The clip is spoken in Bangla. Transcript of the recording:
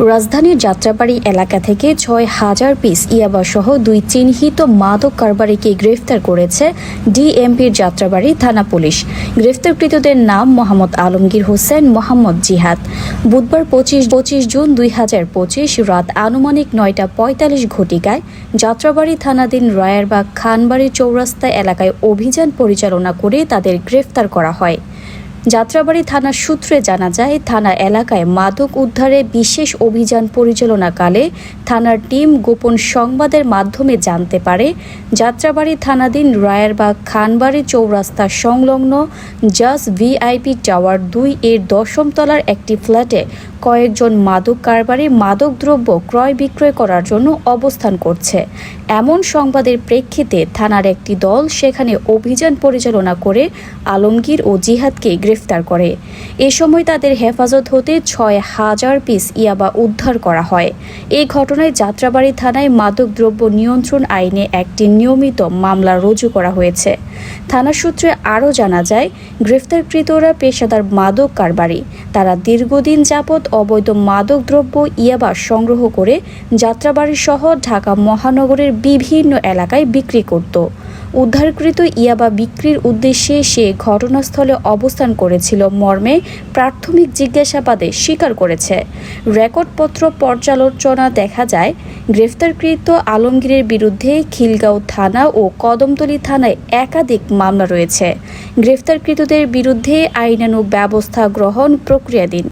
রাজধানীর যাত্রাবাড়ী এলাকা থেকে ৬,০০০ পিস ইয়াবাসহ ২ চিহ্নিত মাদক কারবারিকে গ্রেফতার করেছে ডিএমপির যাত্রাবাড়ী থানা পুলিশ। গ্রেফতারকৃতদের নাম মোহাম্মদ আলমগীর হোসেন, মোহাম্মদ জিহাদ। বুধবার ২৫ জুন ২০২৫ রাত আনুমানিক ৯টা ৪৫ ঘটিকায় যাত্রাবাড়ী থানাধীন রায়েরবাগ খানবাড়ি চৌরাস্তা এলাকায় অভিযান পরিচালনা করে তাদের গ্রেফতার করা হয়। যাত্রাবাড়ী থানার সূত্রে জানা যায়, থানা এলাকায় মাদক উদ্ধারে বিশেষ অভিযান পরিচালনাকালে থানার টিম গোপন সংবাদের মাধ্যমে জানতে পারে যাত্রাবাড়ী থানাধীন রায়েরবাগ খানবাড়ি চৌরাস্তা সংলগ্ন জাস ভিআইপি টাওয়ার ২ এর ১০ম তলার একটি ফ্ল্যাটে কয়েকজন মাদক কারবারি মাদকদ্রব্য ক্রয় বিক্রয় করার জন্য অবস্থান করছে। এমন সংবাদের প্রেক্ষিতে থানার একটি দল সেখানে অভিযান পরিচালনা করে আলমগীর ও জিহাদকে গ্রেফতার করে। এ সময় তাদের হেফাজত হতে ৬,০০০ পিস ইয়াবা উদ্ধার করা হয়। এই ঘটনায় যাত্রাবাড়ী থানায় মাদকদ্রব্য নিয়ন্ত্রণ আইনে একটি নিয়মিত মামলা রুজু করা হয়েছে। থানা সূত্রে আরও জানা যায়, গ্রেফতারকৃতরা পেশাদার মাদক কারবারি। তারা দীর্ঘদিন যাবৎ অবৈধ মাদকদ্রব্য ইয়াবা সংগ্রহ করে যাত্রাবাড়ী সহ ঢাকা মহানগরের বিভিন্ন এলাকায় বিক্রি করত। উদ্ধারকৃত ইয়াবা বিক্রির উদ্দেশ্যে সে ঘটনাস্থলে অবস্থান করেছিল মর্মে প্রাথমিক জিজ্ঞাসাবাদে স্বীকার করেছে। রেকর্ডপত্র পর্যালোচনা দেখা যায়, গ্রেফতারকৃত আলমগীরের বিরুদ্ধে খিলগাঁও থানা ও কদমতলী থানায় একাধিক মামলা রয়েছে। গ্রেফতারকৃতদের বিরুদ্ধে আইনানুগ ব্যবস্থা গ্রহণ প্রক্রিয়াধীন।